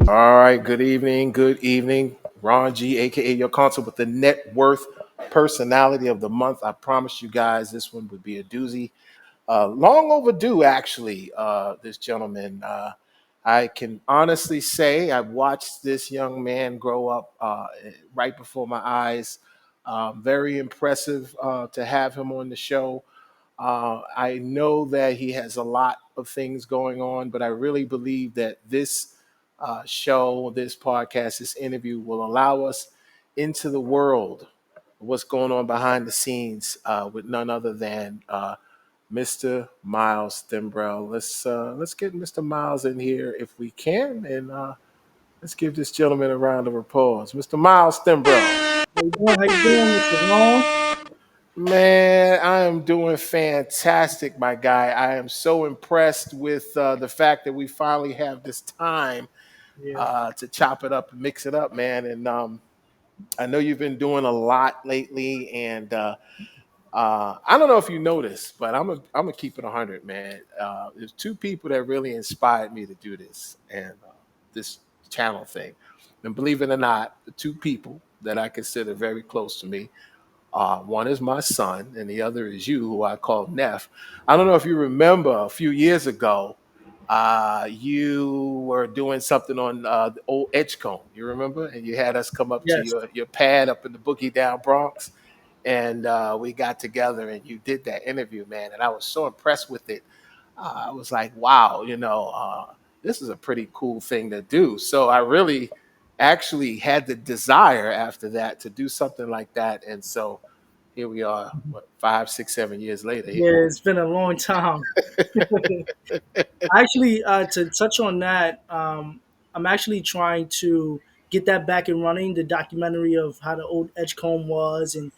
All right, good evening, good evening. Ron G, aka your consult with the net worth personality of the month. I promised you guys this one would be a doozy. Long overdue, actually, this gentleman. I can honestly say I watched this young man grow up right before my eyes. Very impressive to have him on the show. I know that he has a lot of things going on, but I really believe that this show, this podcast, this interview will allow us into the world of what's going on behind the scenes with none other than Mr. Myles Thimbrel. Let's get Mr. Myles in here if we can, and let's give this gentleman a round of applause. Mr. Myles Thimbrel. How you doing? How you doing, Mr. Ron? Man, I am doing fantastic, my guy. I am so impressed with the fact that we finally have this time Yeah. to chop it up and mix it up, man. And I know you've been doing a lot lately, and I don't know if you noticed, but I'm gonna keep it 100, man. There's two people that really inspired me to do this and this channel thing. And believe it or not, the two people that I consider very close to me, one is my son, and the other is you, who I call Neff. I don't know if you remember a few years ago, you were doing something on the old Edgecombe. You remember? And you had us come up to Yes. your pad up in the Boogie Down Bronx, and we got together, and you did that interview, man. And I was so impressed with it. I was like, wow, this is a pretty cool thing to do. So I really actually had the desire after that to do something like that. And so here we are, what, 5, 6, 7 years later. Yeah, it's been a long time. Actually, to touch on that, I'm actually trying to get that back and running. The documentary of how the old Edgecombe was, and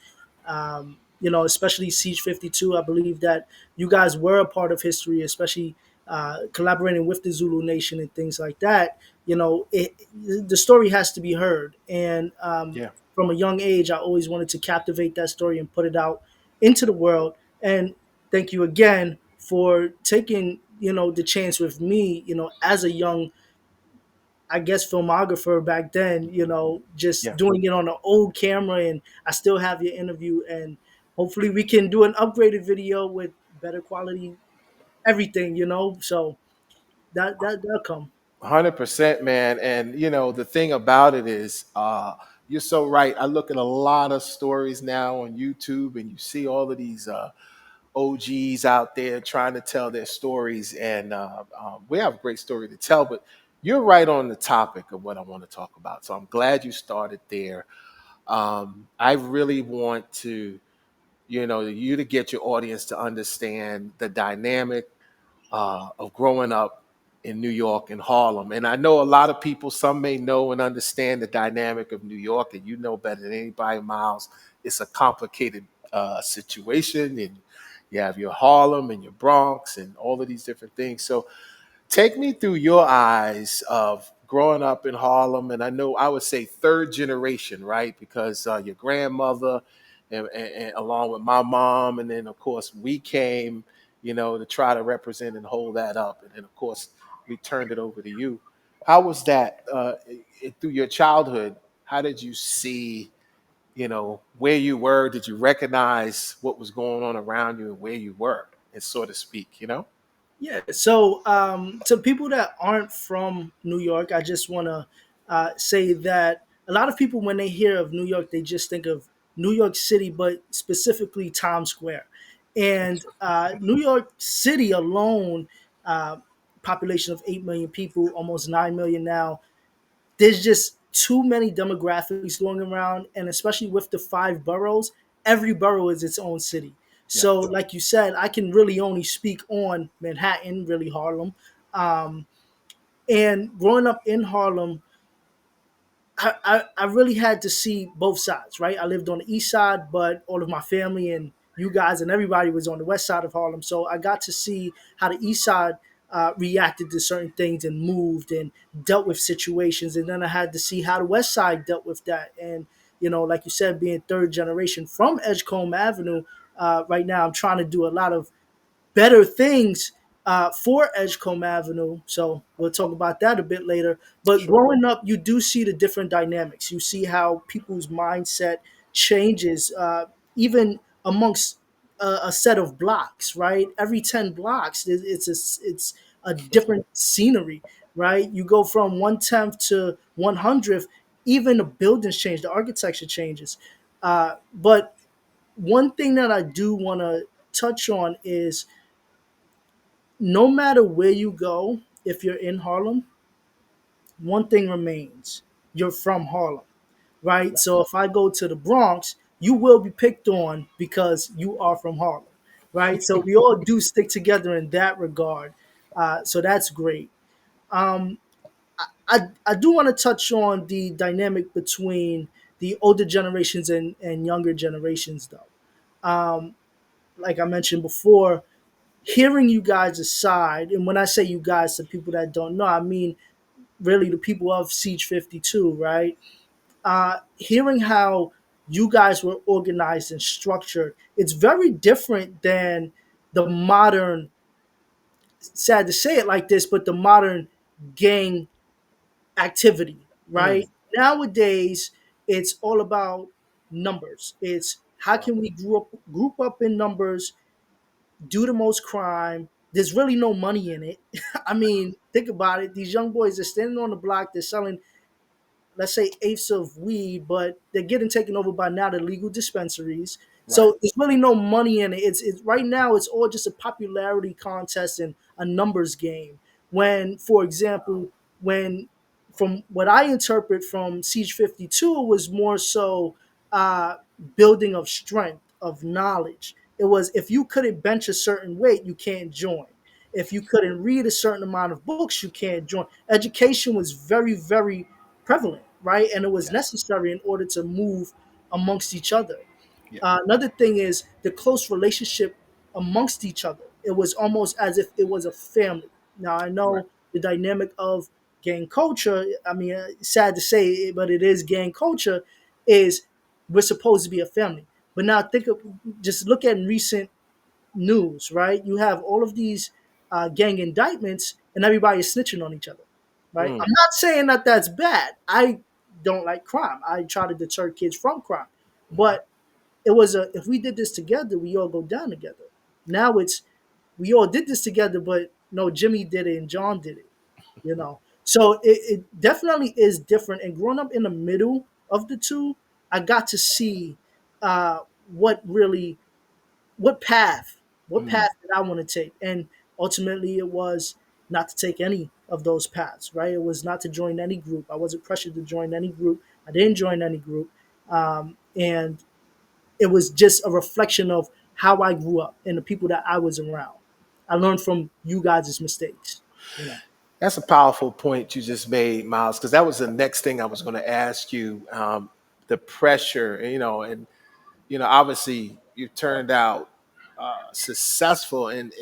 especially Siege 52. I believe that you guys were a part of history, especially collaborating with the Zulu Nation and things like that. The story has to be heard, and Yeah, from a young age, I always wanted to captivate that story and put it out into the world. And thank you again for taking the chance with me, as a young, I guess, filmographer back then, just yeah. doing it on an old camera. And I still have your interview, and hopefully we can do an upgraded video with better quality everything, so that'll come. 100%, man. And the thing about it is, you're so right. I look at a lot of stories now on YouTube, and you see all of these OGs out there trying to tell their stories, and we have a great story to tell. But you're right on the topic of what I want to talk about. So I'm glad you started there. I really want to, you to get your audience to understand the dynamic of growing up in New York and Harlem. And I know a lot of people, some may know and understand the dynamic of New York, and you know better than anybody, Miles. It's a complicated situation, and you have your Harlem and your Bronx and all of these different things. So take me through your eyes of growing up in Harlem, and I know I would say third generation, right? Because your grandmother, and along with my mom, and then of course we came, to try to represent and hold that up, and then of course we turned it over to you. How was that through your childhood? How did you see, where you were? Did you recognize what was going on around you and where you were, and so to speak? Yeah. So, to people that aren't from New York, I just want to say that a lot of people, when they hear of New York, they just think of New York City, but specifically Times Square. And New York City alone, uh, population of 8 million people, almost 9 million now, there's just too many demographics going around, and especially with the five boroughs, every borough is its own city. Yeah. So, like you said, I can really only speak on Manhattan, really Harlem. Um, and growing up in Harlem, I really had to see both sides, right? I lived on the east side, but all of my family and you guys and everybody was on the west side of Harlem. So I got to see how the east side reacted to certain things and moved and dealt with situations. And then I had to see how the west side dealt with that. And, like you said, being third generation from Edgecombe Avenue, right now I'm trying to do a lot of better things for Edgecombe Avenue. So we'll talk about that a bit later. But Sure. growing up, you do see the different dynamics. You see how people's mindset changes, even amongst a set of blocks. Right, every 10 blocks, it's a different scenery. Right, you go from 1/10 to 100th. Even the buildings change, the architecture changes. But one thing that I do want to touch on is no matter where you go, if you're in Harlem, one thing remains: you're from Harlem, right? Yeah. So if I go to the Bronx, you will be picked on because you are from Harlem, right? So we all do stick together in that regard. So that's great. Um, I do want to touch on the dynamic between the older generations and younger generations, though. Like I mentioned before, hearing you guys aside, and when I say you guys to people that don't know, I mean really the people of Siege 52, right? Hearing how you guys were organized and structured, it's very different than the modern, sad to say it like this, but the modern gang activity, Mm. right? Nowadays, it's all about numbers. It's how Wow. can we group up in numbers, do the most crime. There's really no money in it. I mean, think about it. These young boys are standing on the block. They're selling, let's say, eighths of weed, but they're getting taken over by now the legal dispensaries. Right. So there's really no money in it. It's right now. It's all just a popularity contest and a numbers game. When, for example, when from what I interpret from Siege 52, it was more so uh, building of strength, of knowledge. It was if you couldn't bench a certain weight, you can't join. If you couldn't read a certain amount of books, you can't join. Education was very, very prevalent, right? And it was Yes. necessary in order to move amongst each other. Yeah. Another thing is the close relationship amongst each other. It was almost as if it was a family. Now, I Right. know the dynamic of gang culture, I mean, sad to say, but it is gang culture, is we're supposed to be a family. But now think of, just look at recent news, right? You have all of these gang indictments, and everybody is snitching on each other, right? Mm. I'm not saying that that's bad. I don't like crime. I try to deter kids from crime, Mhm. but it was a if we did this together, we all go down together. Now it's we all did this together, but no, Jimmy did it and John did it. So it definitely is different. And growing up in the middle of the two, I got to see uh, what really what Mm. path did I want to take? And ultimately, it was not to take any of those paths, right? It was not to join any group. I wasn't pressured to join any group. I didn't join any group. And it was just a reflection of how I grew up and the people that I was around. I learned from you guys' mistakes, you know. That's a powerful point you just made, Miles, because that was the next thing I was going to ask you. The pressure, and obviously you turned out successful and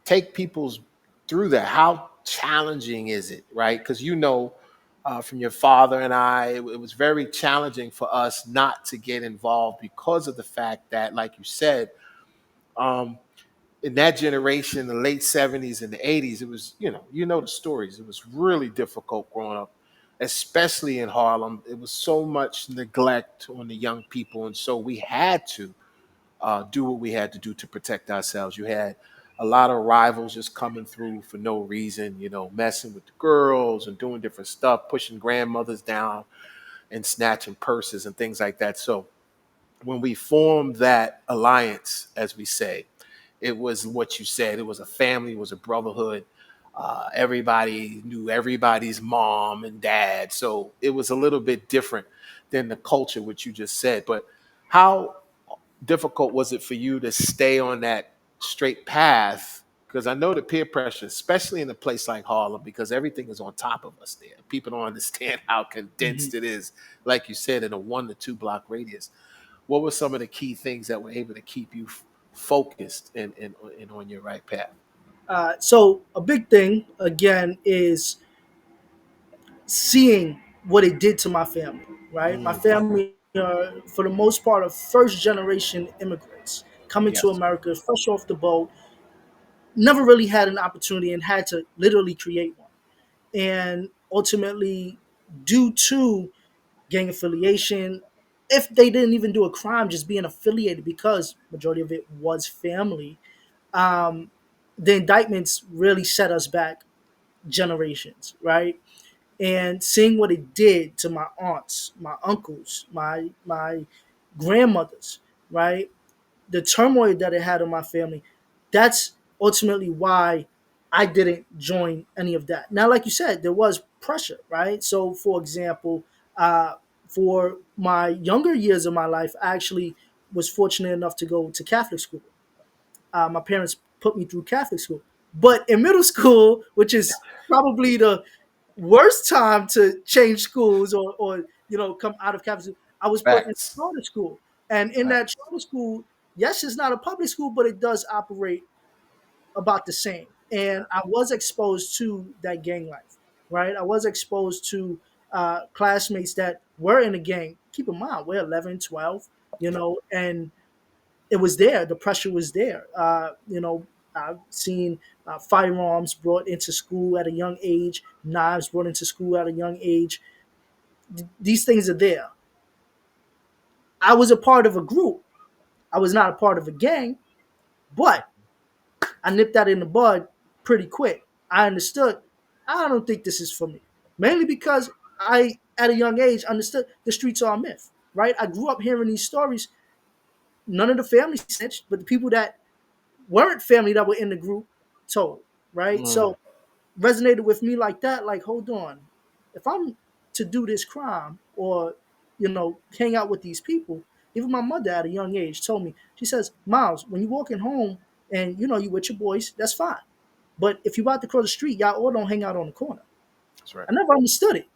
take people's through that. How challenging is it, right? Because from your father and I, it was very challenging for us not to get involved because of the fact that, like you said, um, in that generation, the late 70s and the 80s, it was, the stories. It was really difficult growing up, especially in Harlem. It was so much neglect on the young people. And so we had to do what we had to do to protect ourselves. You had a lot of rivals just coming through for no reason, messing with the girls and doing different stuff, pushing grandmothers down and snatching purses and things like that. So when we formed that alliance, as we say, it was what you said. It was a family, it was a brotherhood. Everybody knew everybody's mom and dad. So it was a little bit different than the culture, which you just said. But how difficult was it for you to stay on that straight path? Because I know the peer pressure, especially in a place like Harlem, because everything is on top of us there. People don't understand how Mhm. condensed it is, like you said, in a 1 to 2 block radius. What were some of the key things that were able to keep you focused and on your right path? So a big thing again is seeing what it did to my family. Right, my Mm. family are for the most part are first generation immigrants coming to Yes. America fresh off the boat. never really had an opportunity and had to literally create one. And ultimately, due to gang affiliation, if they didn't even do a crime, just being affiliated, because majority of it was family, um, the indictments really set us back generations, right? And seeing what it did to my aunts, my uncles, my grandmothers, right? The turmoil that it had on my family, that's ultimately why I didn't join any of that. Now, like you said, there was pressure, right? So, for example, uh, for my younger years of my life, I actually was fortunate enough to go to Catholic school. My parents put me through Catholic school. But in middle school, which is probably the worst time to change schools, or come out of Catholic school, I was put in Facts. charter school. And in that Facts. charter school, yes, it's not a public school, but it does operate about the same. And I was exposed to that gang life, right? I was exposed to classmates that were in a gang. Keep in mind, we're 11, 12, and it was there. The pressure was there. I've seen firearms brought into school at a young age, knives brought into school at a young age. These things are there. I was a part of a group. I was not a part of a gang, but I nipped that in the bud pretty quick. I understood. I don't think this is for me, mainly because I, at a young age, understood the streets are a myth. Right? I grew up hearing these stories. None of the family snitched, but the people that weren't family that were in the group told, right? Mm, So resonated with me like that, like, hold on. If I'm to do this crime or, hang out with these people, even my mother at a young age told me, she says, Miles, when you walking home and you with your boys, that's fine. But if you about to cross the street, y'all all don't hang out on the corner. that's right. I never understood it.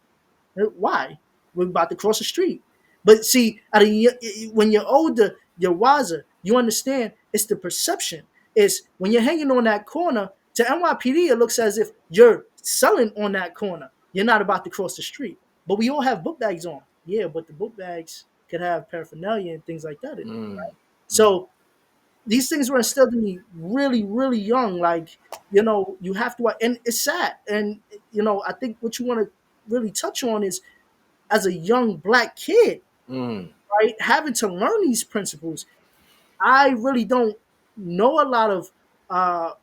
Why? We're about to cross the street. But see, when you're older, you're wiser. You understand it's the perception. It's when you're hanging on that corner, to NYPD, it looks as if you're selling on that corner. You're not about to cross the street. But we all have book bags on. Yeah, but the book bags could have paraphernalia and things like that in it. Mm, mm, So these things were instilled in me really, really young. Like, you have to, and it's sad. And, I think what you want to really touch on is, as a young black kid, mm. right, having to learn these principles. I really don't know a lot of uh,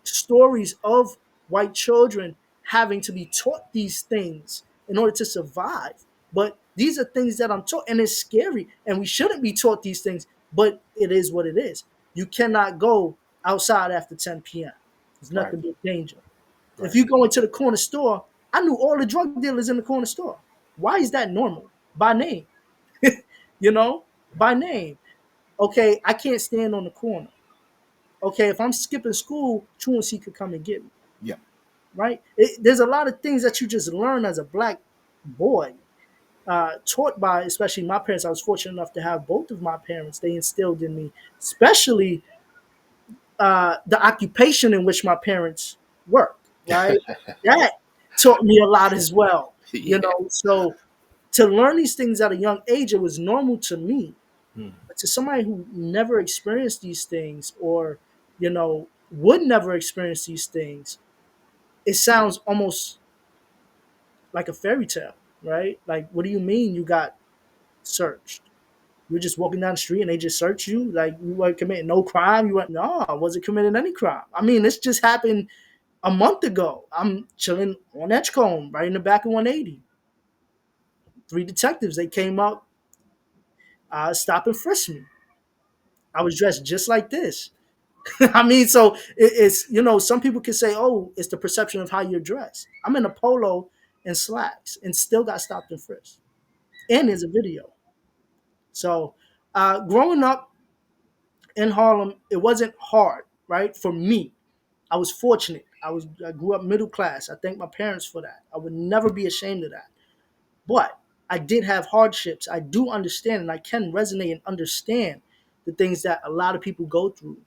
stories of white children having to be taught these things in order to survive. But these are things that I'm taught, and it's scary. And we shouldn't be taught these things, but it is what it is. You cannot go outside after 10 p.m. There's Right. nothing but danger. If Right. you go into the corner store, I knew all the drug dealers in the corner store. Why is that normal? By name, you know, by name. Okay, I can't stand on the corner. Okay, if I'm skipping school, truancy could come and get me, Yeah. right? There's a lot of things that you just learn as a black boy, taught by, especially my parents. I was fortunate enough to have both of my parents. They instilled in me, especially the occupation in which my parents worked, right? That taught me a lot as well, Yeah. So to learn these things at a young age, it was normal to me. Mm, But to somebody who never experienced these things, or, would never experience these things, it sounds almost like a fairy tale, right? Like, what do you mean you got searched? You were just walking down the street and they just searched you? Like, you weren't committing no crime? You went, no, I wasn't committing any crime. I mean, this just happened a month ago. I'm chilling on Edgecombe, right in the back of 180. Three detectives, they came up, stopped and frisked me. I was dressed just like this. I mean, so it's, some people can say, oh, it's the perception of how you're dressed. I'm in a polo and slacks and still got stopped and frisked. And there's a video. So growing up in Harlem, it wasn't hard, right? For me, I was fortunate. I grew up middle class. I thank my parents for that. I would never be ashamed of that. But I did have hardships. I do understand, and I can resonate and understand the things that a lot of people go through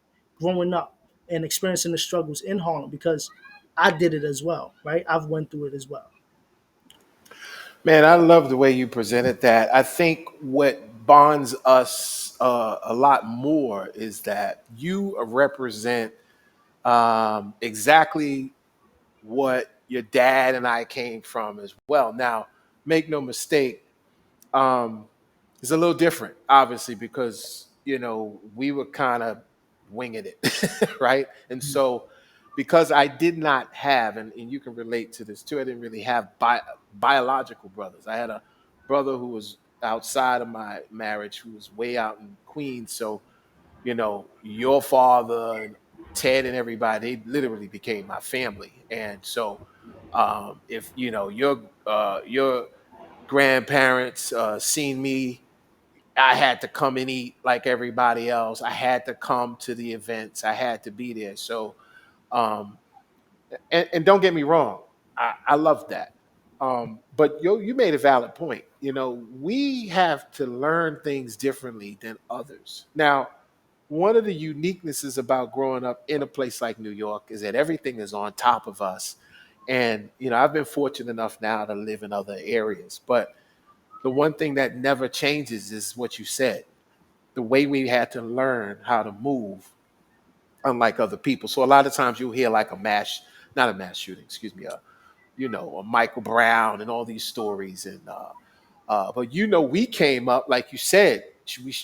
growing up and experiencing the struggles in Harlem, because I did it as well, right? I've went through it as well. Man, I love the way you presented that. I think what bonds us a lot more is that you represent exactly what your dad and I came from as well. Now, make no mistake, um, it's a little different, obviously, because we were kind of winging it, right? And so, because I did not have, and you can relate to this too, I didn't really have biological brothers. I had a brother who was outside of my marriage, who was way out in Queens. So, your father and Ted and everybody, they literally became my family. And so, if your grandparents seen me, I had to come and eat like everybody else. I had to come to the events. I had to be there. So, um, and don't get me wrong, I love that. But you made a valid point. We have to learn things differently than others. Now, one of the uniquenesses about growing up in a place like New York is that everything is on top of us. And, I've been fortunate enough now to live in other areas. But the one thing that never changes is what you said, the way we had to learn how to move, unlike other people. So a lot of times you'll hear like not a mass shooting, excuse me, a Michael Brown and all these stories. And but we came up like you said.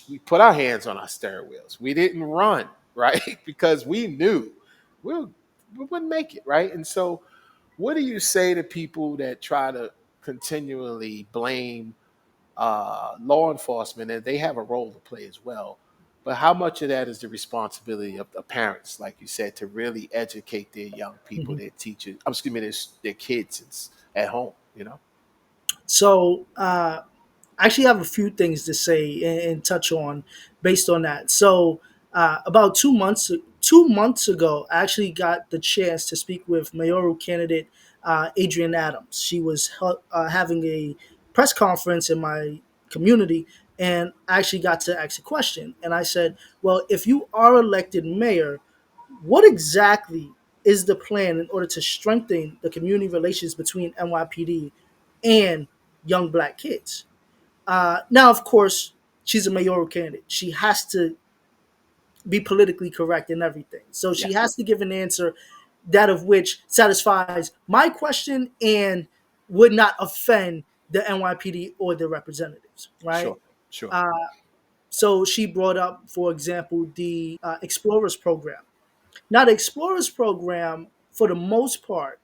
We put our hands on our steering wheels. We didn't run, right? Because we knew we, we wouldn't make it, right? And so, what do you say to people that try to continually blame law enforcement? And they have a role to play as well. But how much of that is the responsibility of the parents, like you said, to really educate their young people, Mhm. their teachers, excuse me, their kids at home? So I actually have a few things to say and touch on based on that. So about 2 months ago, I actually got the chance to speak with mayoral candidate Adrienne Adams. She was having a press conference in my community, and I actually got to ask a question. And I said, "Well, if you are elected mayor, what exactly is the plan in order to strengthen the community relations between NYPD and young black kids?" Now, of course, she's a mayoral candidate. She has to be politically correct in everything. So she Yes, has to give an answer that of which satisfies my question and would not offend the NYPD or the representatives, right? sure, sure. Uh, so she brought up, for example, the Explorers program. Now, the Explorers program, for the most part,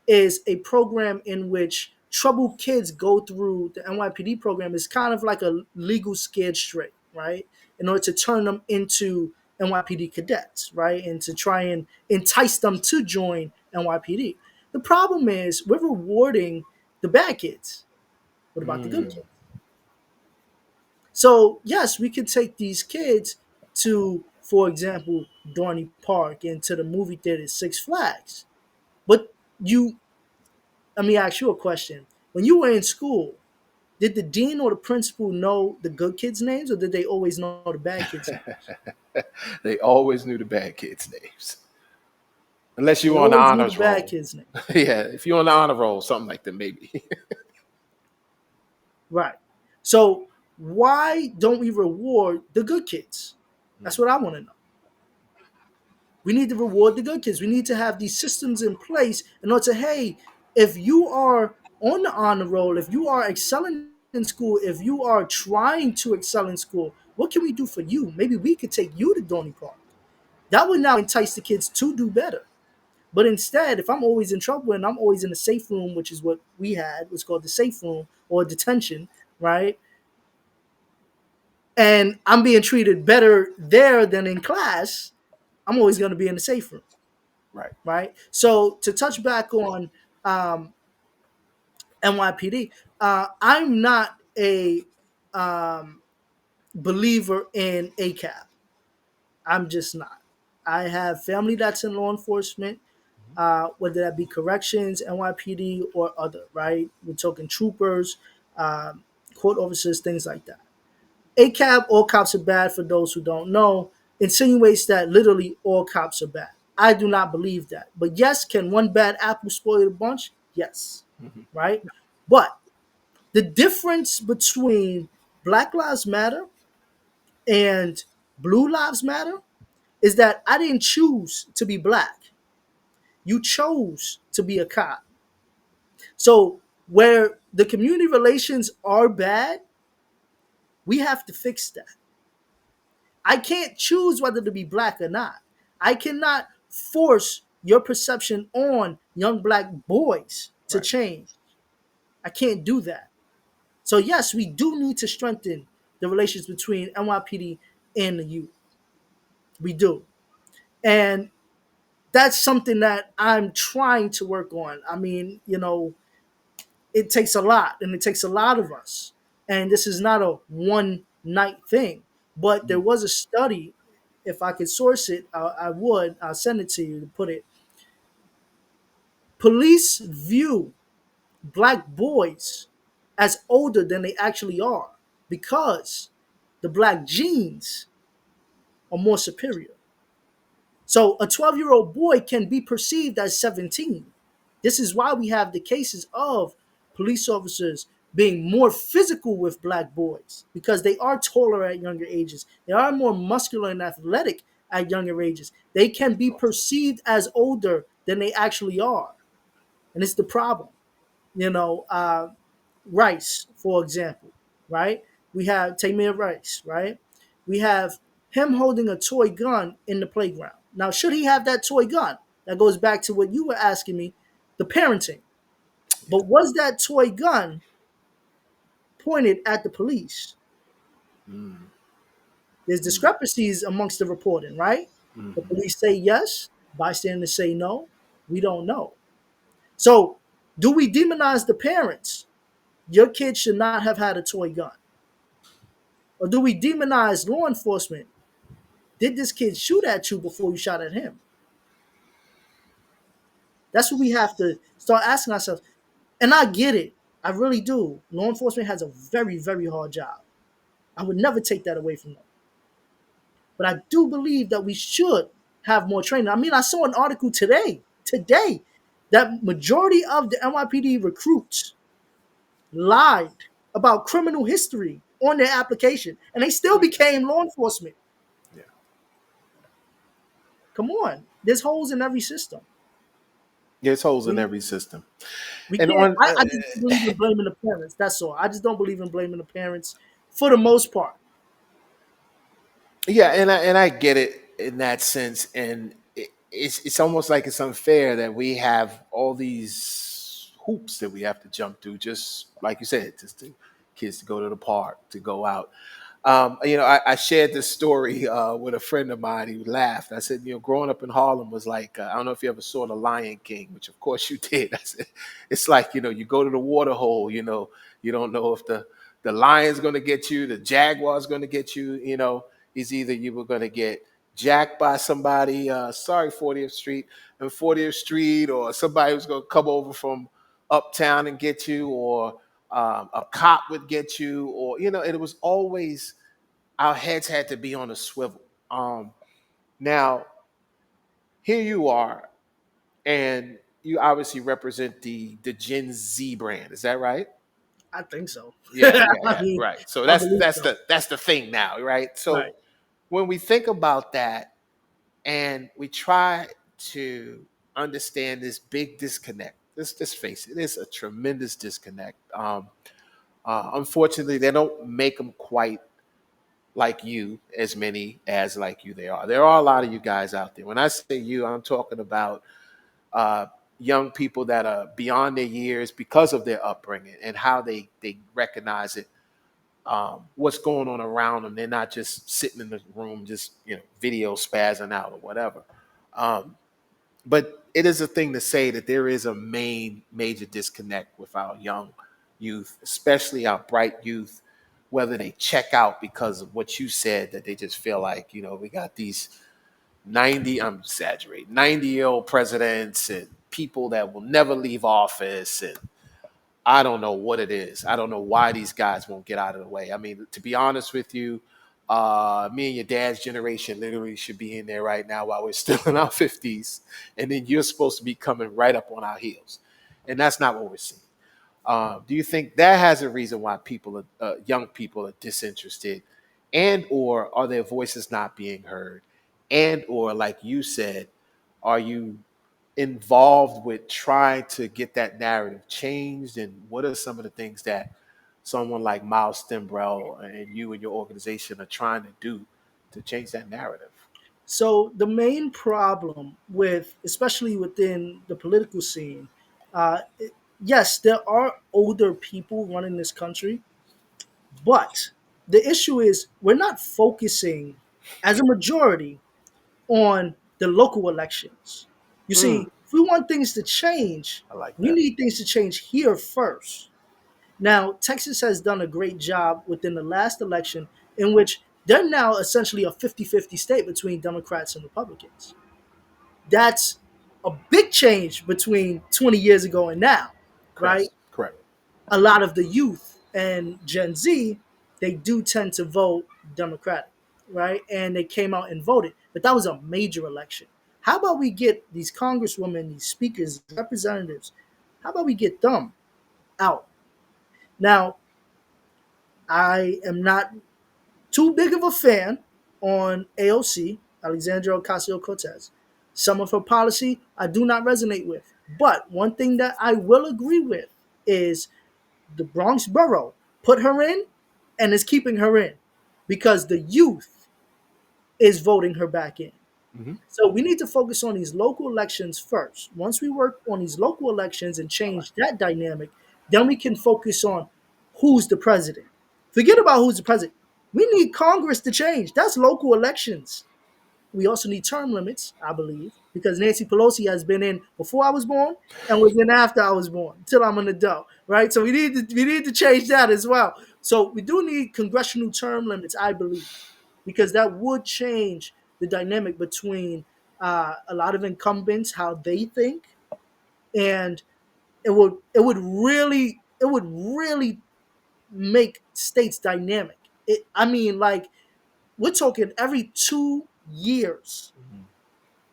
is a program in which troubled kids go through the NYPD program. Is kind of like a legal scared straight, right? In order to turn them into NYPD cadets, right? And to try and entice them to join NYPD. The problem is we're rewarding the bad kids. What about the good Mm, kids? So, yes, we could take these kids to, for example, Dorney Park and to the movie theater, Six Flags. But you let me ask you a question. When you were in school, did the dean or the principal know the good kids' names, or did they always know the bad kids' names? they always knew the bad kids' names, unless you They were on the always knew the honors bad roll. kids' names, Yeah, if you're on the honor roll, something like that, maybe. right? So why don't we reward the good kids? That's Mm, what I want to know. We need to reward the good kids. We need to have these systems in place in order to, hey, if you are on the honor roll, if you are excelling in school, if you are trying to excel in school, what can we do for you? Maybe we could take you to Dorney Park. That would now entice the kids to do better. But instead, if I'm always in trouble and I'm always in the safe room, which is what we had, was called the safe room or detention, right? And I'm being treated better there than in class, I'm always going to be in the safe room, right. right? So to touch back on um, NYPD, I'm not a um, believer in ACAB. I'm just not. I have family that's in law enforcement, whether that be corrections, NYPD, or other, right? We're talking troopers, um, court officers, things like that. ACAB, all cops are bad, for those who don't know, insinuates that literally all cops are bad. I do not believe that. But yes, can one bad apple spoil the bunch? Yes, Mhm. right? But the difference between Black Lives Matter and Blue Lives Matter is that I didn't choose to be black. You chose to be a cop. So where the community relations are bad, we have to fix that. I can't choose whether to be black or not. I cannot force your perception on young black boys to Right. change. I can't do that. So yes, we do need to strengthen the relations between NYPD and the youth. We do. And that's something that I'm trying to work on. I mean, it takes a lot and it takes a lot of us. And this is not a one night thing. But there Mm. was a study, if I could source it, I would. I'll send it to you to put it. Police view black boys as older than they actually are because the black genes are more superior. So a 12-year-old boy can be perceived as 17. This is why we have the cases of police officers being more physical with black boys because they are taller at younger ages. They are more muscular and athletic at younger ages. They can be perceived as older than they actually are. And it's the problem. You know, Rice, for example, right? We have Tamir Rice, right? We have him holding a toy gun in the playground. Now, should he have that toy gun? That goes back to what you were asking me, the parenting. Yeah. But was that toy gun pointed at the police? Mm. There's Mm. discrepancies amongst the reporting, right? The Hmm. police say yes, bystanders say no. We don't know. So, do we demonize the parents? Your kid should not have had a toy gun. Or do we demonize law enforcement? Did this kid shoot at you before you shot at him? That's what we have to start asking ourselves. And I get it. I really do. Law enforcement has a very, very hard job. I would never take that away from them. But I do believe that we should have more training. I mean, I saw an article today, that majority of the NYPD recruits lied about criminal history on their application, and they still became law enforcement. Yeah. Come on. There's holes in every system. There's holes in We every system. We And can't. on, I just don't believe in blaming the parents. That's all. I just don't believe in blaming the parents for the most part. yeah, and I get it in that sense, and it's almost like it's unfair that we have all these hoops that we have to jump through, just like you said, just to kids to go to the park, to go out. I shared this story with a friend of mine. He laughed. I said, growing up in Harlem was like, I don't know if you ever saw The Lion King, which of course you did. I said, it's like, you go to the water hole, you don't know if the lion's going to get you, the jaguar's going to get you, is either you were going to get jacked by somebody, sorry, 40th Street, and 40th Street, or somebody was going to come over from uptown and get you, or a cop would get you, or and it was always our heads had to be on a swivel. Now here you are, and you obviously represent the Gen Z brand. Is that right? I think so. Yeah, yeah, I yeah. mean, Right. So I that's believe that's so. the thing now, right? So Right. when we think about that, and we try to understand this big disconnect, let's face it, it's a tremendous disconnect. Unfortunately, they don't make them quite like you, as many as like you they are. There are a lot of you guys out there. When I say you, I'm talking about uh, young people that are beyond their years because of their upbringing and how they recognize it. What's going on around them? They're not just sitting in the room, just video spazzing out or whatever. Um, but it is a thing to say that there is a major disconnect with our young youth, especially our bright youth, whether they check out because of what you said, that they just feel like, we got these 90, I'm exaggerating, 90-year-old presidents and people that will never leave office. And I don't know what it is. I don't know why these guys won't get out of the way. I mean, to be honest with you, me and your dad's generation literally should be in there right now while we're still in our 50s. And then you're supposed to be coming right up on our heels. And that's not what we're seeing. Do you think that has a reason why young people are disinterested, and or are their voices not being heard, and or like you said, are you involved with trying to get that narrative changed? And what are some of the things that someone like Myles Thimbrel and you and your organization are trying to do to change that narrative? So the main problem with, especially within the political scene, yes, there are older people running this country, but the issue is we're not focusing as a majority on the local elections. You Mm, see, if we want things to change, I like we that. need things to change here first. Now, Texas has done a great job within the last election in which they're now essentially a 50-50 state between Democrats and Republicans. That's a big change between 20 years ago and now, right? Correct. Correct. A lot of the youth and Gen Z, they do tend to vote Democratic, right? And they came out and voted, but that was a major election. How about we get these congresswomen, these speakers, representatives? How about we get them out? Now, I am not too big of a fan on AOC, Alexandria Ocasio Cortez. Some of her policy I do not resonate with. But one thing that I will agree with is the Bronx borough put her in and is keeping her in because the youth is voting her back in. Hmm. So we need to focus on these local elections first. Once we work on these local elections and I like change that dynamic, then we can focus on who's the president. Forget about who's the president. We need Congress to change. That's local elections. We also need term limits, I believe, because Nancy Pelosi has been in before I was born and was in after I was born, until I'm an adult, right? So we need to change that as well. So we do need congressional term limits, I believe, because that would change the dynamic between a lot of incumbents, how they think, and it would really make states dynamic. I mean, like we're talking every 2 years that. Hmm.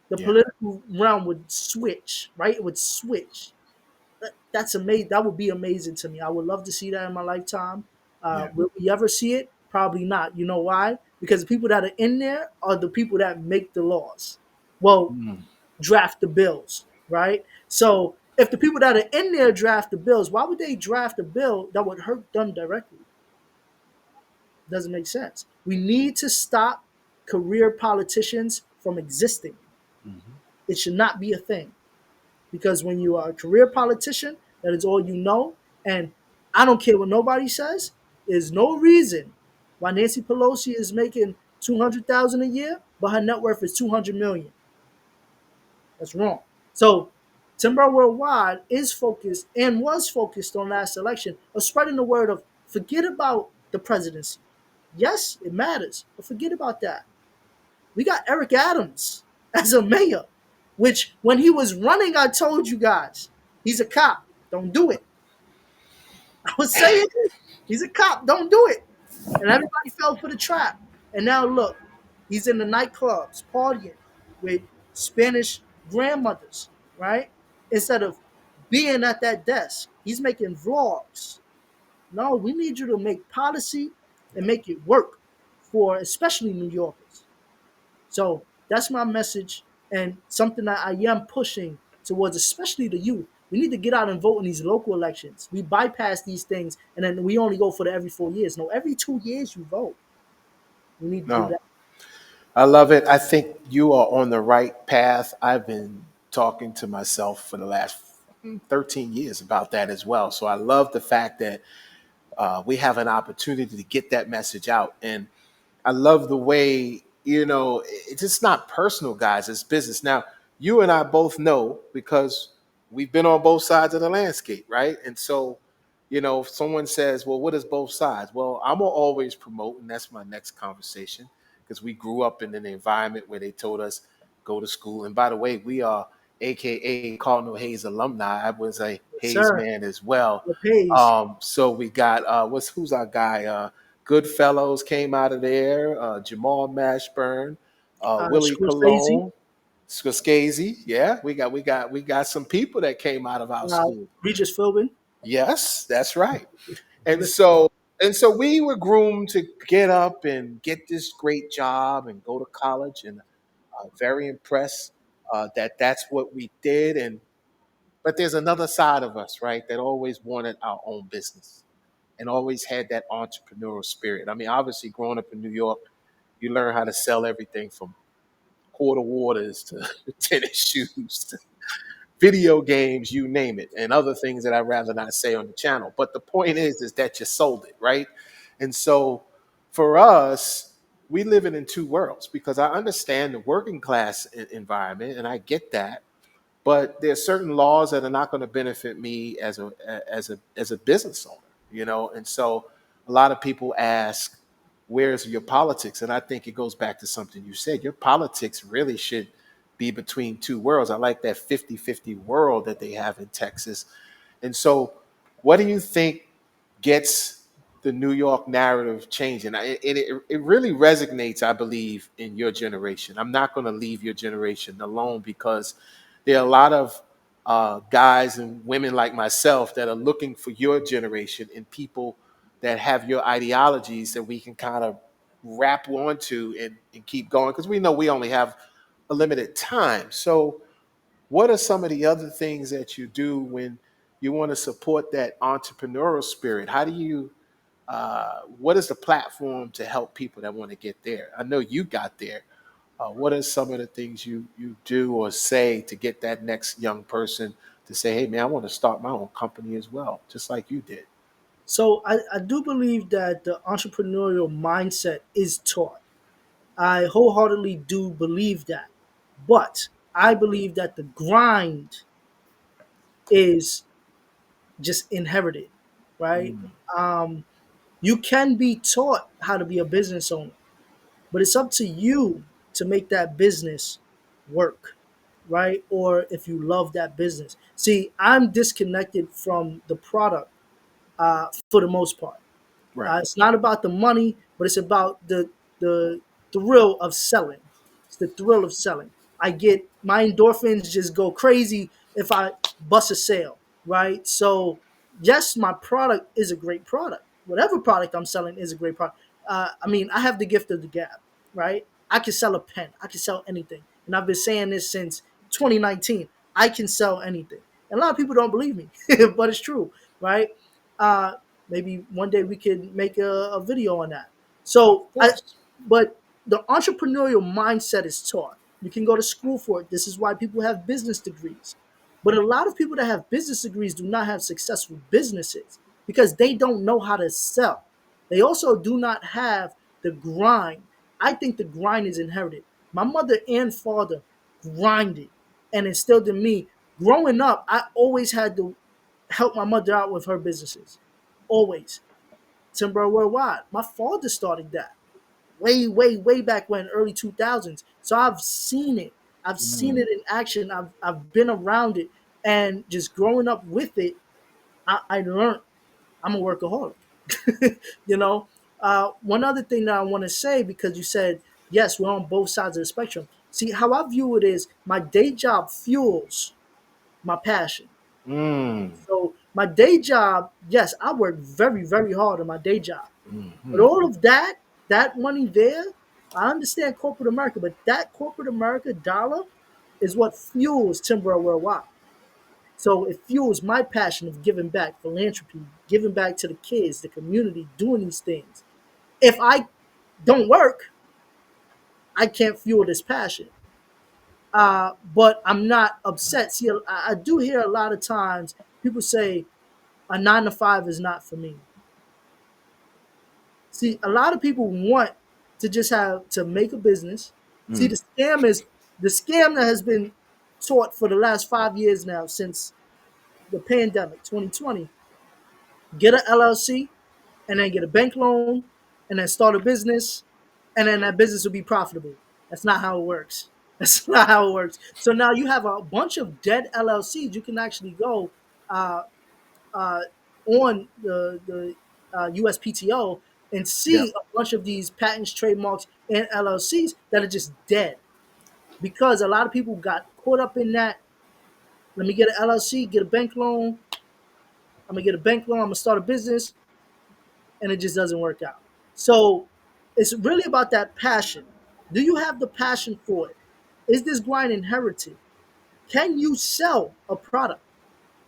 the Yeah. political realm would switch, right? It would switch. That's amazing. That would be amazing to me. I would love to see that in my lifetime. Yeah. Will we ever see it? Probably not. You know why? Because the people that are in there are the people that make the laws. Well, Mm. draft the bills, right? So if the people that are in there draft the bills, why would they draft a bill that would hurt them directly? Doesn't make sense. We need to stop career politicians from existing. Hmm. It should not be a thing. Because when you are a career politician, that is all you know. And I don't care what nobody says. There's no reason why Nancy Pelosi is making 200,000 a year, but her net worth is 200 million. That's wrong. So Timber Worldwide is focused and was focused on last election of spreading the word of forget about the presidency. Yes, it matters, but forget about that. We got Eric Adams as a mayor, which when he was running, I told you guys, he's a cop. Don't do it. I was saying it. He's a cop. Don't do it. And everybody fell for the trap. And now look, he's in the nightclubs partying with Spanish grandmothers, right? Instead of being at that desk, he's making vlogs. No, we need you to make policy and Yeah. make it work for especially New Yorkers. So that's my message and something that I am pushing towards, especially the youth. We need to get out and vote in these local elections. We bypass these things and then we only go for the every 4 years. No, every 2 years you vote. We need to do No, that. I love it. I think you are on the right path. I've been talking to myself for the last 13 years about that as well. So I love the fact that we have an opportunity to get that message out. And I love the way, it's just not personal, guys, it's business. Now, you and I both know because we've been on both sides of the landscape, right? And so, if someone says, well, what is both sides? Well, I'm gonna always promote, and that's my next conversation, because we grew up in an environment where they told us go to school. And by the way, we are AKA Cardinal Hayes alumni. I was a Yes, Hayes sir. man as well. It pays. So we got who's our guy? Goodfellows came out of there. Jamal Mashburn, Willie Scorsese, Colon, Scorsese. Yeah, we got some people that came out of our uh, school. Regis Philbin. Yes, that's right. And so we were groomed to get up and get this great job and go to college and very impressed. that that's what we did. And but there's another side of us, right, that always wanted our own business and always had that entrepreneurial spirit. I mean, obviously, growing up in New York, you learn how to sell everything from quarter waters to tennis shoes to video games, you name it, and other things that I'd rather not say on the channel. But the point is that you sold it, right? And so for us, we live in two worlds because I understand the working class environment and I get that, but there's certain laws that are not going to benefit me as a business owner, and so a lot of people ask, where's your politics? And I think it goes back to something you said. Your politics really should be between two worlds. I like that 50-50 world that they have in Texas. And so what do you think gets the New York narrative changing? It really resonates, I believe, in your generation. I'm not going to leave your generation alone because there are a lot of guys and women like myself that are looking for your generation and people that have your ideologies that we can kind of wrap onto and keep going because we know we only have a limited time. So what are some of the other things that you do when you want to support that entrepreneurial spirit? How do you, what is the platform to help people that want to get there? I know you got there. What are some of the things you do or say to get that next young person to say, hey, man, I want to start my own company as well, just like you did? So I do believe that the entrepreneurial mindset is taught. I wholeheartedly do believe that. But I believe that the grind is just inherited, right? Mm, Um, you can be taught how to be a business owner, but it's up to you to make that business work, right? Or if you love that business. See, I'm disconnected from the product for the most part. right. It's not about the money, but it's about the thrill of selling. It's the thrill of selling. I get my endorphins just go crazy if I bust a sale, right? So yes, my product is a great product. Whatever product I'm selling is a great product. I mean, I have the gift of the gab, right? I can sell a pen. I can sell anything, and I've been saying this since 2019. I can sell anything, and a lot of people don't believe me, but it's true, right? Uh, Maybe one day we could make a video on that. Of So course. but the entrepreneurial mindset is taught. You can go to school for it. This is why people have business degrees. But a lot of people that have business degrees do not have successful businesses because they don't know how to sell. They also do not have the grind. I think the grind is inherited. My mother and father grinded and instilled in me. Growing up, I always had to help my mother out with her businesses. Always. Timber Worldwide. My father started that way, way, way back when, early 2000s. So I've seen it. I've seen Mm, it in action. I've been around it. And just growing up with it, I learned I'm a workaholic. you know, one other thing that I want to say, because you said, yes, we're on both sides of the spectrum. See, how I view it is my day job fuels my passion. mm, So my day job, yes, I work very, very hard on my day job. But mhm. all of that, that money there, I understand corporate America, but that corporate America dollar is what fuels Timber Worldwide. So it fuels my passion of giving back, philanthropy, giving back to the kids, the community, doing these things. If I don't work, I can't fuel this passion. But I'm not upset. See, I do hear a lot of times people say a 9 to 5 is not for me. See, a lot of people want to just have to make a business. See, Mm. the scam that has been taught for the last 5 years now since the pandemic, 2020. Get an LLC and then get a bank loan and then start a business and then that business will be profitable. That's not how it works. That's not how it works. So now you have a bunch of dead LLCs. You can actually go uh, uh, on the USPTO and Yep. see a bunch of these patents, trademarks, and LLCs that are just dead because a lot of people got caught up in that. Let me get an LLC, get a bank loan. I'm gonna get a bank loan. I'm gonna start a business, and it just doesn't work out. So it's really about that passion. Do you have the passion for it? Is this grind inherited? Can you sell a product?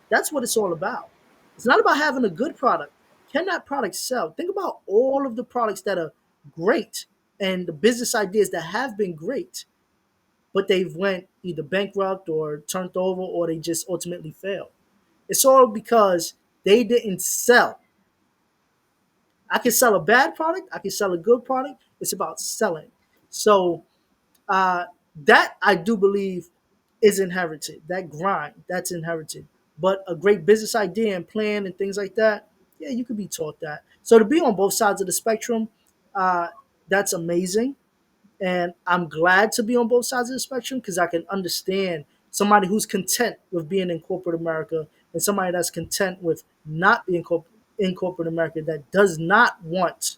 That's what it's all about. It's not about having a good product. Can that product sell? Think about all of the products that are great and the business ideas that have been great, but they've went either bankrupt or turned over or they just ultimately failed. It's all because they didn't sell. I can sell a bad product. I can sell a good product. It's about selling. So uh, that I do believe is inherited. That grind, that's inherited. But a great business idea and plan and things like that, yeah, you could be taught that. So to be on both sides of the spectrum, uh, that's amazing. And I'm glad to be on both sides of the spectrum because I can understand somebody who's content with being in corporate America and somebody that's content with not being in corporate America that does not want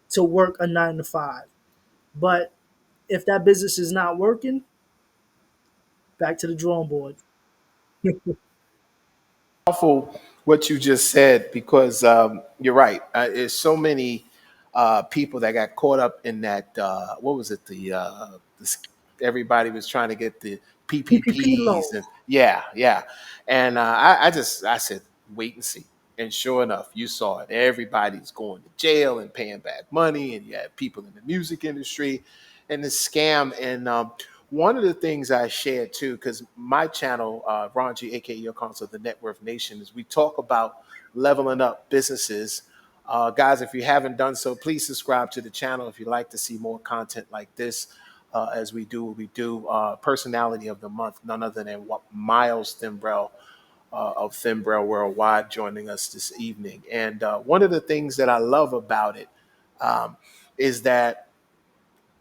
to work a 9 to 5. But if that business is not working, back to the drawing board. Powerful what you just said because you're right. There's so many people that got caught up in that. What was it? Everybody was trying to get the PPP PPPs loan. and yeah. And I said wait and see. And sure enough, you saw it. Everybody's going to jail and paying back money, and you have people in the music industry and the scam. And one of the things I shared too, because my channel, Ron G, aka Your Console, the Net Worth Nation, is we talk about leveling up businesses. Guys, if you haven't done so, please subscribe to the channel if you'd like to see more content like this. As we do what we do. Personality of the month, none other than Myles Thimbrel of Thimbrel Worldwide, joining us this evening. And one of the things that I love about it um, is that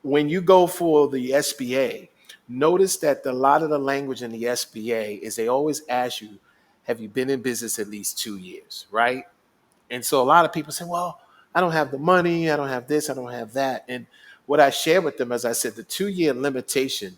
when you go for the SBA, notice that a lot of the language in the SBA is they always ask you, have you been in business at least 2 years, right? And so a lot of people say, well, I don't have the money, I don't have this, I don't have that. And what I share with them, as I said, the 2 year limitation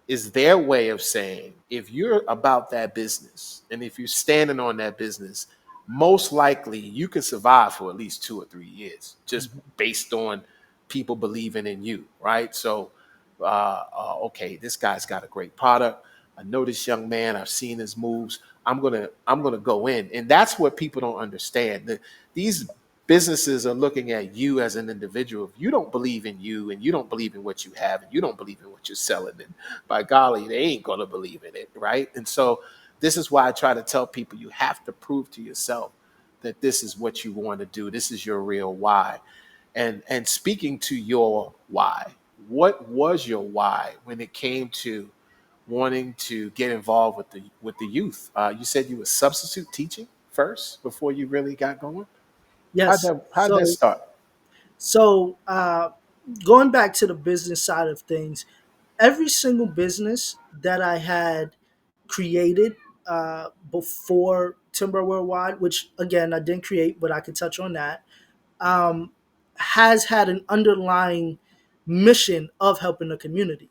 is their way of saying if you're about that business and if you're standing on that business, most likely you can survive for at least 2 or 3 years just Mhm. based on people believing in you, right? So, okay, this guy's got a great product. I know this young man. I've seen his moves. I'm gonna go in, and that's what people don't understand. These businesses are looking at you as an individual. If you don't believe in you and you don't believe in what you have and you don't believe in what you're selling, then by golly, they ain't gonna believe in it, right? And so this is why I try to tell people you have to prove to yourself that this is what you want to do. This is your real why. And speaking to your why, what was your why when it came to wanting to get involved with the youth? You said you were substitute teaching first before you really got going. Yes. How'd that start? So going back to the business side of things, every single business that I had created before Timber Worldwide, which again I didn't create, but I could touch on that, um, has had an underlying mission of helping the community.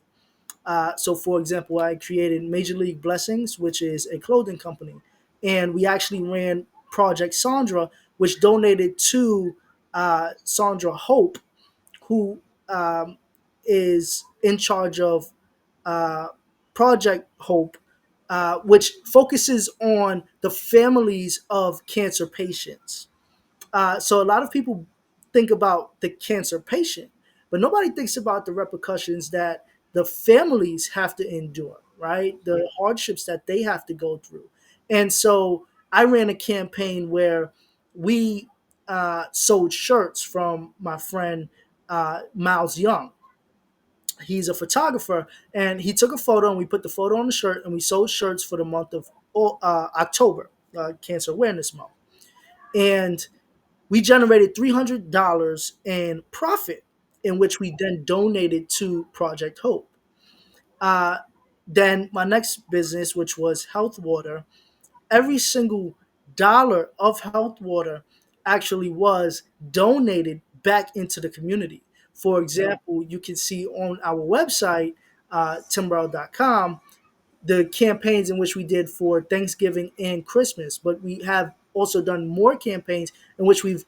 So, for example, I created Major League Blessings, which is a clothing company, and we actually ran Project Sandra, which donated to Sandra Hope, who is in charge of uh, Project Hope, which focuses on the families of cancer patients. So a lot of people think about the cancer patient, but nobody thinks about the repercussions that the families have to endure, right? The hardships that they have to go through. And so I ran a campaign where we sold shirts from my friend Miles Young. He's a photographer, and he took a photo, and we put the photo on the shirt, and we sold shirts for the month of October, Cancer Awareness Month. And we generated $300 in profit, in which we then donated to Project Hope. Uh, then my next business, which was Health Water, every single dollar of Health Water actually was donated back into the community. For example, you can see on our website, timbrel.com, the campaigns in which we did for Thanksgiving and Christmas, but we have also done more campaigns in which we've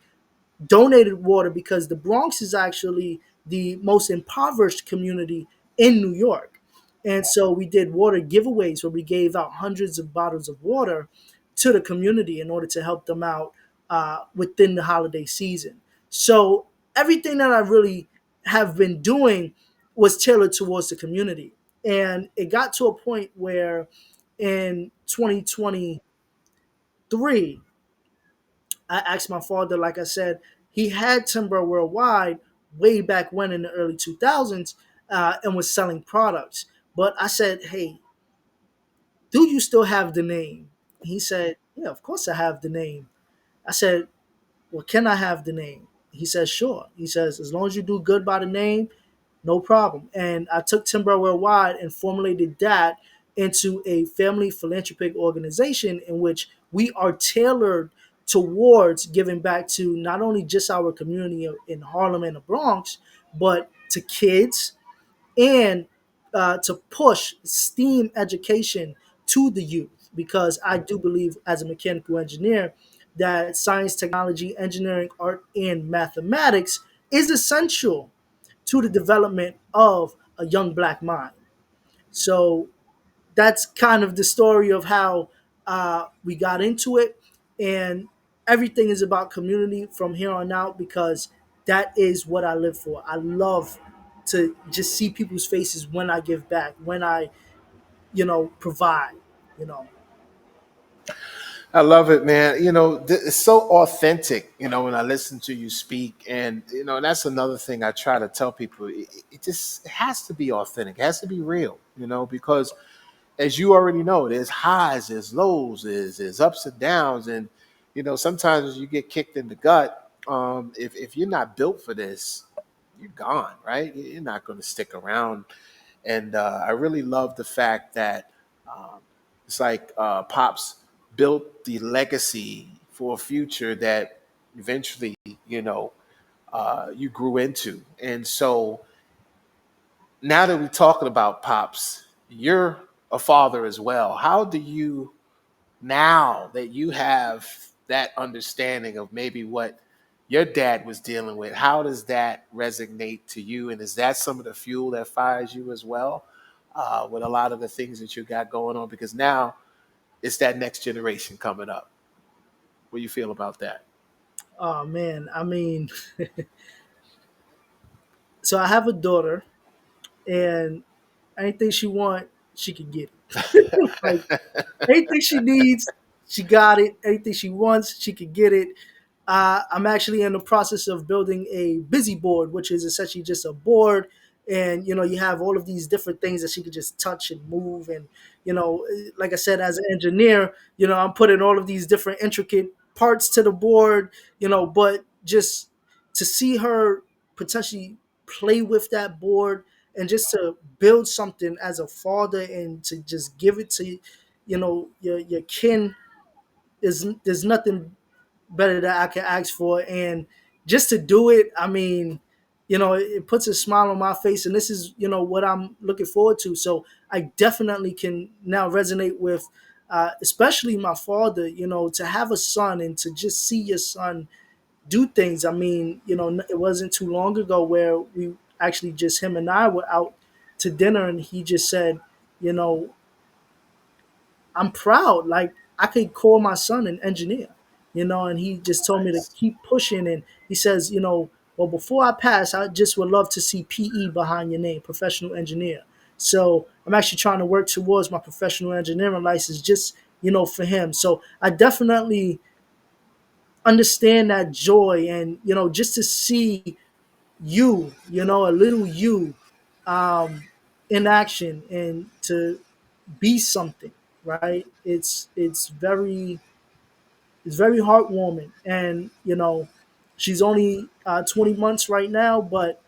donated water because the Bronx is actually the most impoverished community in New York. And so we did water giveaways where we gave out hundreds of bottles of water to the community in order to help them out within the holiday season. So everything that I really have been doing was tailored towards the community. And it got to a point where in 2023, I asked my father, like I said, he had Timber Worldwide way back when in the early 2000s and was selling products. But I said, hey, do you still have the name? He said, yeah, of course I have the name. I said, well, can I have the name? He says, sure. He says, as long as you do good by the name, no problem. And I took Timber Worldwide and formulated that into a family philanthropic organization in which we are tailored towards giving back to not only just our community in Harlem and the Bronx, but to kids and to push STEAM education to the youth because I do believe as a mechanical engineer that science, technology, engineering, art, and mathematics is essential to the development of a young black mind. So that's kind of the story of how we got into it. And everything is about community from here on out because that is what I live for. I love to just see people's faces when I give back, when I, provide, you know. I love it, man. It's so authentic, when I listen to you speak. And, that's another thing I try to tell people. It just it has to be authentic, it has to be real, because as you already know, there's highs, there's lows, there's ups and downs. And, sometimes you get kicked in the gut. If you're not built for this, you're gone, right? You're not going to stick around. And I really love the fact that it's like Pops built the legacy for a future that eventually, you grew into. And so now that we're talking about Pops, you're a father as well. How do you, now that you have that understanding of maybe what your dad was dealing with, how does that resonate to you? And is that some of the fuel that fires you as well with a lot of the things that you got going on? Because now it's that next generation coming up. What do you feel about that? Oh man, I mean, so I have a daughter, and anything she want, she can get it. Like anything she needs, she got it. Anything she wants, she can get it. I'm actually in the process of building a busy board, which is essentially just a board, and you have all of these different things that she could just touch and move, and like I said, as an engineer, I'm putting all of these different intricate parts to the board, but just to see her potentially play with that board and just to build something as a father and to just give it to your kin is there's nothing better that I can ask for. And just to do it, I mean, it puts a smile on my face. And this is, what I'm looking forward to. So I definitely can now resonate with, especially my father, to have a son and to just see your son do things. I mean, it wasn't too long ago where we actually just him and I were out to dinner and he just said, you know, I'm proud. Like I could call my son an engineer, and he just told me to Nice. keep pushing. And he says, well, before I pass, I just would love to see PE behind your name, professional engineer. So I'm actually trying to work towards my professional engineering license just, for him. So I definitely understand that joy and, just to see you, a little you um, in action and to be something, right? It's very heartwarming, and she's only 20 months right now, but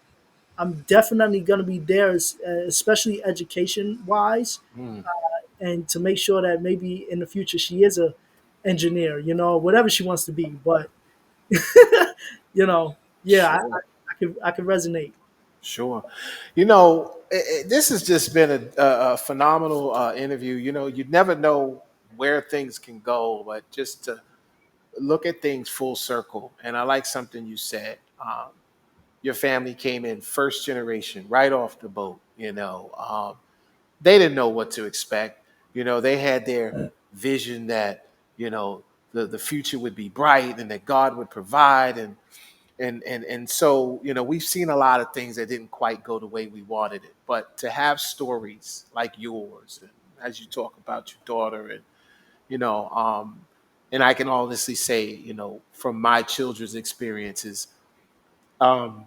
I'm definitely gonna be there, especially education wise, Mm, and to make sure that maybe in the future she is a engineer, whatever she wants to be. But yeah, sure. I could resonate. Sure. This has just been a phenomenal interview. You'd never know where things can go, but just to look at things full circle. And I like something you said. Your family came in first generation, right off the boat. they didn't know what to expect. They had their vision that the future would be bright and that God would provide, and so we've seen a lot of things that didn't quite go the way we wanted it. But to have stories like yours, and as you talk about your daughter, and you know, and I can honestly say, from my children's experiences, um,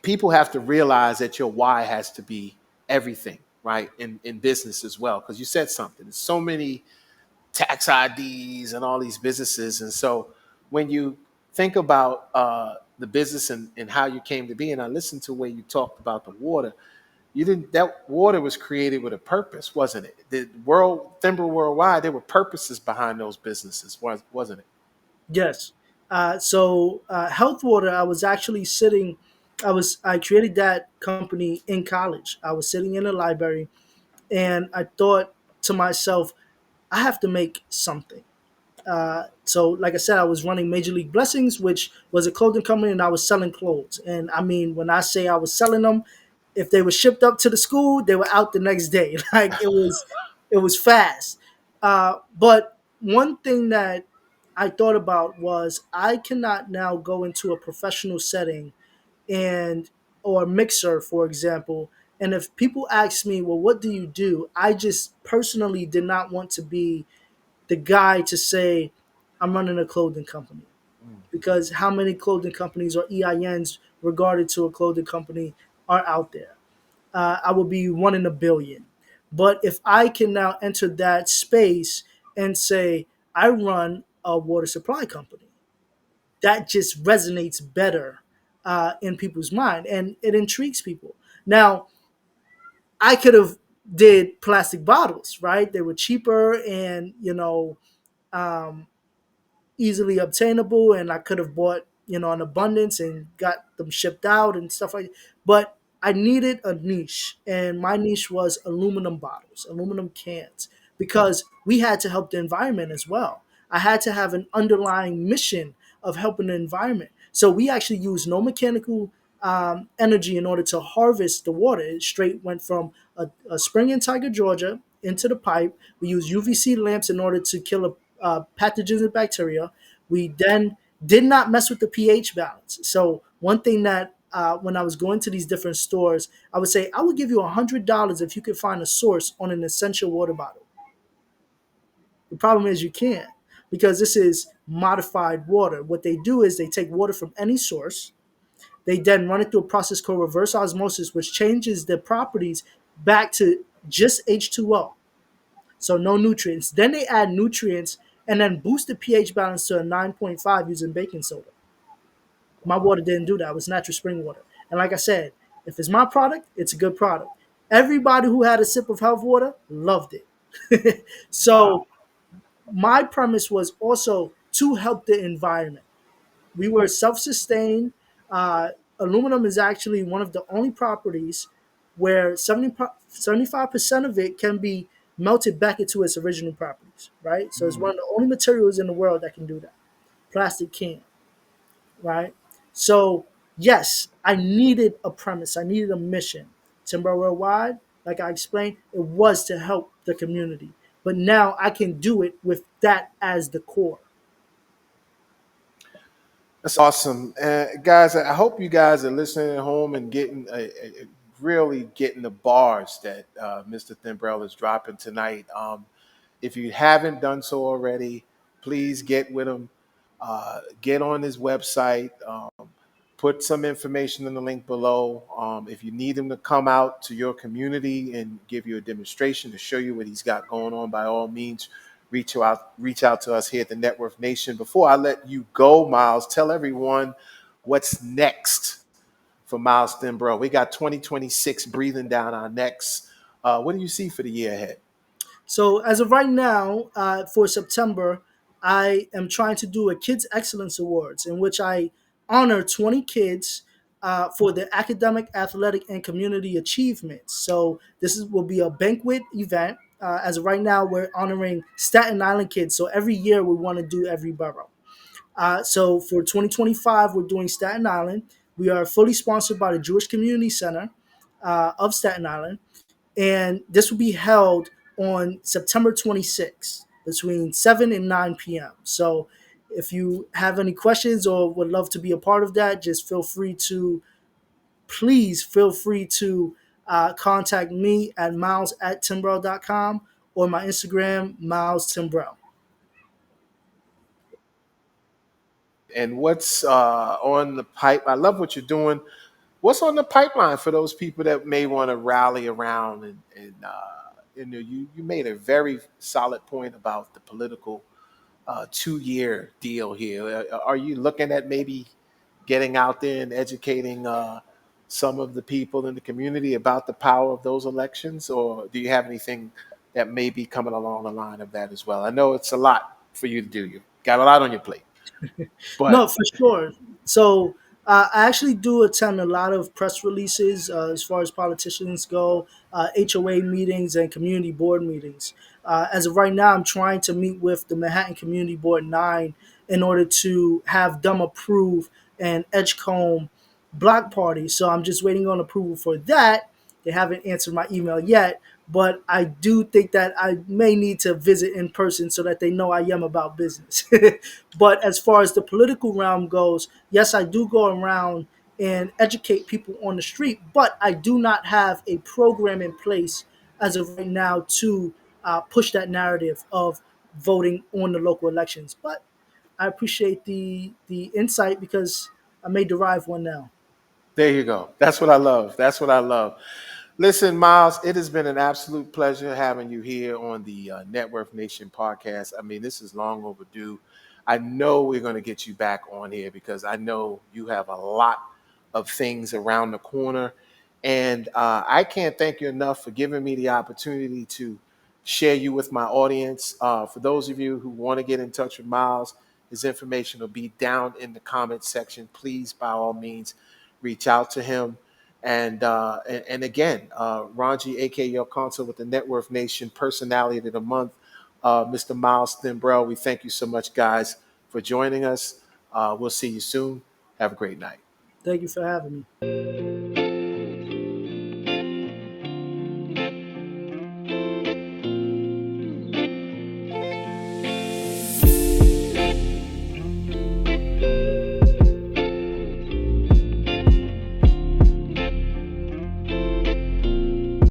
people have to realize that your why has to be everything, right? In business as well, because you said something. There's so many tax IDs and all these businesses, and so when you think about the business and how you came to be, and I listened to where you talked about the water. You didn't. That water was created with a purpose, wasn't it? The world, Thimber Worldwide, there were purposes behind those businesses, wasn't it? Yes. Health Water, I was actually sitting. I created that company in college. I was sitting in a library, and I thought to myself, I have to make something. Like I said, I was running Major League Blessings, which was a clothing company, and I was selling clothes. And I mean, when I say I was selling them, if they were shipped up to the school, they were out the next day. Like it was fast. But one thing that I thought about was I cannot now go into a professional setting and or mixer, for example. And if people ask me, well, what do you do? I just personally did not want to be the guy to say I'm running a clothing company, Mm. because how many clothing companies or EINs regarded to a clothing company are out there? I will be one in a billion. But if I can now enter that space and say I run a water supply company, that just resonates better in people's mind, and it intrigues people. Now, I could have did plastic bottles, right? They were cheaper and um, easily obtainable, and I could have bought an abundance and got them shipped out and stuff like that. But I needed a niche, and my niche was aluminum bottles, aluminum cans, because we had to help the environment as well. I had to have an underlying mission of helping the environment. So we actually used no mechanical energy in order to harvest the water. It straight went from a spring in Tiger, Georgia, into the pipe. We used UVC lamps in order to kill pathogens and bacteria. We then did not mess with the pH balance. So one thing that when I was going to these different stores, I would say I would give you $100 if you could find a source on an essential water bottle. The problem is you can't, because this is modified water. What they do is they take water from any source. They then run it through a process called reverse osmosis, which changes the properties back to just H2O. So no nutrients. Then they add nutrients and then boost the pH balance to a 9.5 using baking soda. My water didn't do that. It was natural spring water. And like I said, if it's my product, it's a good product. Everybody who had a sip of health water loved it. Wow. So my premise was also to help the environment. We were self-sustained. Uh, Aluminum is actually one of the only properties where 75% of it can be melted back into its original properties, right? So it's Mm. one of the only materials in the world that can do that. Plastic can, right? So yes, I needed a premise. I needed a mission. Timber Worldwide, like I explained, it was to help the community. But now I can do it with that as the core. That's awesome, guys. I hope you guys are listening at home and getting really getting the bars that Mr. Thimbrel is dropping tonight. If you haven't done so already, please get with him. Get on his website. Put some information in the link below. If you need him to come out to your community and give you a demonstration to show you what he's got going on, by all means, reach out to us here at the Network Nation. Before I let you go, Myles, tell everyone what's next for Myles Thimbrel. We got 2026 breathing down our necks. What do you see for the year ahead? So as of right now, for September, I am trying to do a Kids Excellence Awards in which I honor 20 kids for their academic, athletic, and community achievements. So will be a banquet event. As of right now, we're honoring Staten Island kids. So every year we want to do every borough. So for 2025, we're doing Staten Island. We are fully sponsored by the Jewish Community Center of Staten Island. And this will be held on September 26th between 7 and 9 p.m. So if you have any questions or would love to be a part of that, just please feel free to contact me at miles@timbrel.com or my Instagram, Myles Thimbrel. And what's on the pipe? I love what you're doing. What's on the pipeline for those people that may want to rally around and you made a very solid point about the political 2 year deal here. Are you looking at maybe getting out there and educating some of the people in the community about the power of those elections, or do you have anything that may be coming along the line of that as well? I know it's a lot for you to do. You got a lot on your plate, No, but for sure. So I actually do attend a lot of press releases as far as politicians go, HOA meetings, and community board meetings. As of right now, I'm trying to meet with the Manhattan Community Board 9 in order to have them approve an Edgecombe block party. So I'm just waiting on approval for that. They haven't answered my email yet, but I do think that I may need to visit in person so that they know I am about business. But as far as the political realm goes, yes, I do go around and educate people on the street, but I do not have a program in place as of right now to push that narrative of voting on the local elections. But I appreciate the insight because I may derive one now. there you go. That's what I love. That's what I love. Listen, Miles, it has been an absolute pleasure having you here on the Network Nation podcast. I mean, this is long overdue. I know we're going to get you back on here because I know you have a lot of things around the corner. And I can't thank you enough for giving me the opportunity to share you with my audience. For those of you who want to get in touch with Miles, his information will be down in the comment section. Please, by all means, reach out to him. And again, Ranji, aka your consult with the Network Nation Personality of the Month, Mr. Myles Thimbrel. We thank you so much, guys, for joining us. We'll see you soon. Have a great night. Thank you for having me.